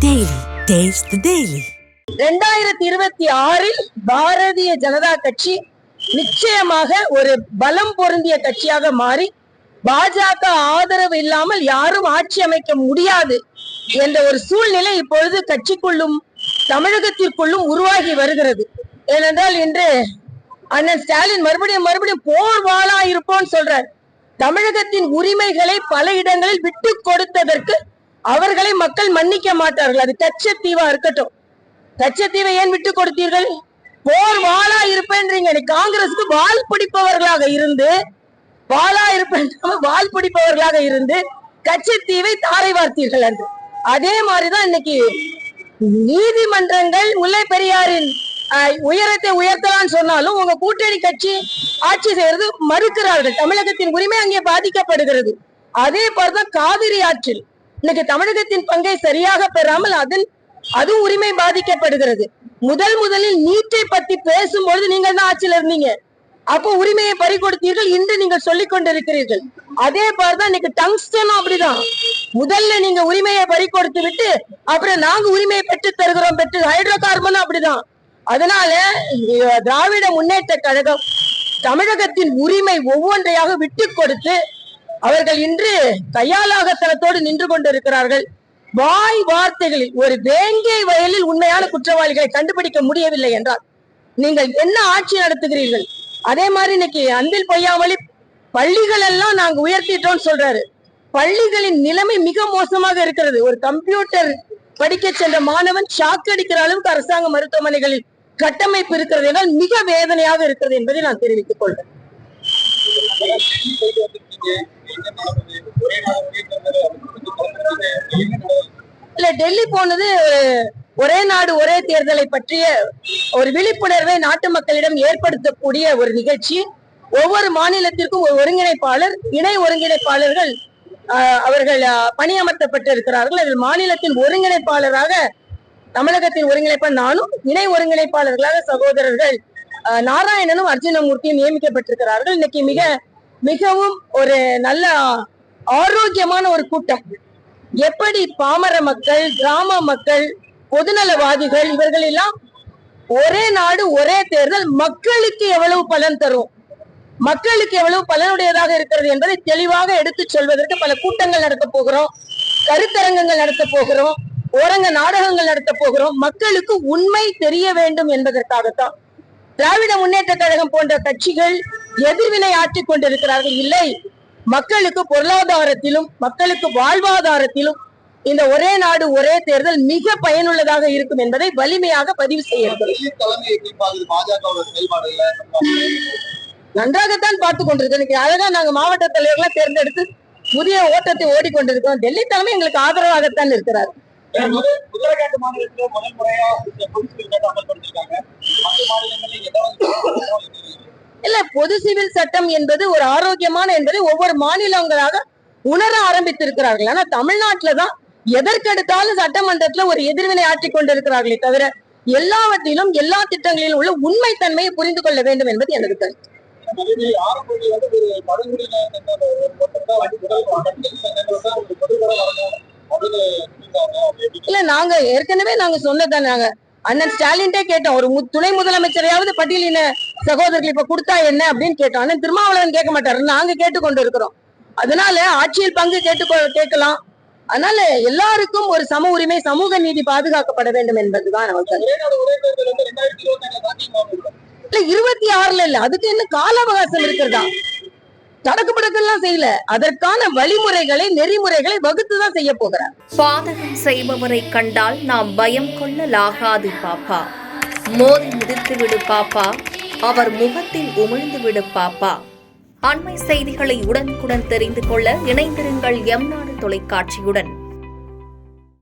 Daily. Taste the Daily. 2026 Bharatiya Janata கட்சி நிச்சயமாக ஒரு பலம் பொருந்திய கட்சியாக மாறி பாஜக ஆதரவு இல்லாமல் யாரும் ஆட்சி அமைக்க முடியாது என்ற ஒரு சூழ்நிலை இப்பொழுது கட்சிக்குள்ளும் தமிழகத்திற்குள்ளும் உருவாகி வருகிறது. ஏனென்றால் இன்று அண்ணன் ஸ்டாலின் மறுபடியும் போர் வாளா இருப்போம்னு சொல்றார். தமிழகத்தின் உரிமைகளை பல இடங்களில் விட்டு கொடுத்ததற்கு அவர்களை மக்கள் மன்னிக்க மாட்டார்கள். அது கச்சத்தீவா இருக்கட்டும். கச்சத்தீவை ஏன் விட்டு கொடுத்தீர்கள்? போர் வாளா இருப்பேன்றீங்க. காங்கிரசுக்கு வால் பிடிப்பவர்களாக இருந்து வால் பிடிப்பவர்களாக இருந்து கச்சத்தீவை தாரை வார்த்தீர்கள் என்று. அதே மாதிரிதான் இன்னைக்கு நீதிமன்றங்கள் முல்லை பெரியாரின் உயரத்தை உயர்த்தலாம்னு சொன்னாலும் உங்க கூட்டணி கட்சி ஆட்சி செய்யறது மறுக்கிறார்கள். தமிழகத்தின் உரிமை அங்கே பாதிக்கப்படுகிறது. அதே போலதான் காவிரி ஆற்றில் இன்னைக்கு தமிழகத்தின் பங்கை சரியாக பெறாமல் அது உரிமை பாதிக்கப்படுகிறது. முதலில் நீட்டை பத்தி பேசும்பொழுது நீங்கள் தான் ஆட்சியில் இருந்தீங்க. அப்போ உரிமையை பறி கொடுத்தீர்கள். இன்று நீங்கள் சொல்லிக் கொண்டிருக்கிறீர்கள். அதே போலதான் இன்னைக்கு டங்ஸ்டனும் அப்படிதான். முதல்ல நீங்க உரிமையை பறி கொடுத்து விட்டு அப்புறம் நாங்க உரிமையை பெற்று தருகிறோம் ஹைட்ரோ கார்பனும் அப்படிதான். அதனால திராவிட முன்னேற்ற கழகம் தமிழகத்தின் உரிமை ஒவ்வொன்றையாக விட்டு கொடுத்து அவர்கள் இன்று கையாலாகத்தனத்தோடு நின்று கொண்டிருக்கிறார்கள். வாய் வார்த்தைகளில் ஒரு வேங்கை வயலில் உண்மையான குற்றவாளிகளை கண்டுபிடிக்க முடியவில்லை என்றால் நீங்கள் என்ன ஆட்சி நடத்துகிறீர்கள்? அதே மாதிரி இன்னைக்கு அன்பில் பொய்யாமொழி பள்ளிகள் எல்லாம் நாங்க உயர்த்திட்டோம் சொல்றாரு. பள்ளிகளின் நிலைமை மிக மோசமாக இருக்கிறது. ஒரு கம்ப்யூட்டர் படிக்க சென்ற மாணவன் ஷாக் அடிக்கிற அளவுக்கு அரசாங்க மருத்துவமனைகளில் கட்டமைப்பு இருக்கிறது என்றால் மிக வேதனையாக இருக்கிறது என்பதை நான் தெரிவித்துக் கொள்றேன். இல்ல, டெல்லி போனது ஒரே நாடு ஒரே தேர்தலை பற்றிய ஒரு விழிப்புணர்வை நாட்டு மக்களிடம் ஏற்படுத்தக்கூடிய ஒரு நிகழ்ச்சி. ஒவ்வொரு மாநிலத்திற்கும் ஒரு ஒருங்கிணைப்பாளர், இணை ஒருங்கிணைப்பாளர்கள் அவர்கள் பணியமர்த்தப்பட்டு இருக்கிறார்கள். அதில் மாநிலத்தின் ஒருங்கிணைப்பாளராக தமிழகத்தின் ஒருங்கிணைப்பாளர் நானும், இணை ஒருங்கிணைப்பாளர்களாக சகோதரர்கள் நாராயணனும் அர்ஜுனமூர்த்தியும் நியமிக்கப்பட்டிருக்கிறார்கள். இன்னைக்கு மிகவும் ஒரு நல்ல ஆரோக்கியமான ஒரு கூட்டம். எப்படி பாமர மக்கள், கிராம மக்கள், பொதுநலவாதிகள் இவர்கள் எல்லாம் ஒரே நாடு ஒரே தேர்தல் மக்களுக்கு எவ்வளவு பலன் தரும், மக்களுக்கு எவ்வளவு பலனுடையதாக இருக்கிறது என்பதை தெளிவாக எடுத்து சொல்வதற்கு பல கூட்டங்கள் நடத்த போகிறோம், கருத்தரங்கங்கள் நடத்த போகிறோம், ஓரங்க நாடகங்கள் நடத்த போகிறோம். மக்களுக்கு உண்மை தெரிய வேண்டும் என்பதற்காகத்தான் திராவிட முன்னேற்ற கழகம் போன்ற கட்சிகள் எதிர்வினை ஆற்றிக் கொண்டிருக்கிறார்கள். இல்லை, மக்களுக்கு பொருளாதாரத்திலும் மக்களுக்கு வாழ்வாதாரத்திலும் இந்த ஒரே நாடு ஒரே தேர்தல் மிக பயனுள்ளதாக இருக்கும் என்பதை வலிமையாக பதிவு செய்ய நன்றாகத்தான் பார்த்துக் கொண்டிருக்கோம். அழகா நாங்க மாவட்ட தலைவர்களை தேர்ந்தெடுத்து புதிய ஓட்டத்தை ஓடிக்கொண்டிருக்கோம். டெல்லி தலைமை எங்களுக்கு ஆதரவாகத்தான் இருக்கிறார். இல்ல, பொது சிவில் சட்டம் என்பது ஒரு ஆரோக்கியமான என்பதை ஒவ்வொரு மாநிலங்களாக உணர ஆரம்பித்திருக்கிறார்கள். ஆனா தமிழ்நாட்டுலதான் எதற்கெடுத்தாலும் சட்டமன்றத்துல ஒரு எதிர்வினை ஆற்றிக் கொண்டிருக்கிறார்களே தவிர எல்லாவற்றிலும் எல்லா திட்டங்களிலும் உள்ள உண்மை தன்மையை புரிந்து கொள்ள வேண்டும் என்பது எனது கருத்து. இல்ல, நாங்க ஏற்கனவே சொன்னதான். நாங்க அண்ணன் ஸ்டாலின்டே கேட்டோம், ஒரு துணை முதலமைச்சரையாவது பட்டியலின சகோதரர்கள் இப்ப கொடுத்தா என்ன அப்படின்னு கேட்டோம். அண்ணன் திருமாவளவன் கேட்க மாட்டாரு, நாங்க கேட்டுக்கொண்டு இருக்கிறோம். அதனால ஆட்சியில் பங்கு கேட்கலாம். அதனால எல்லாருக்கும் ஒரு சம உரிமை, சமூக நீதி பாதுகாக்கப்பட வேண்டும் என்பதுதான் நமக்கு. இல்ல, 26 இல்ல, அதுக்கு என்ன கால அவகாசம் இருக்கிறதா? தடக்குப்படக்கெல்லாம் செய்யல. அதற்கான வழிமுறைகளை, நெறிமுறைகளை வகுத்துதான் செய்ய போகிறார். பாதகம் செய்பவரை கண்டால் நாம் பயம் கொள்ளலாகாது பாப்பா. மோதி மிதித்து விடு பாப்பா, அவர் முகத்தில் உமிழ்ந்து விடு பாப்பா. அண்மை செய்திகளை உடனுக்குடன் தெரிந்து கொள்ள இணைந்திருங்கள் எம் நாடு தொலைக்காட்சியுடன்.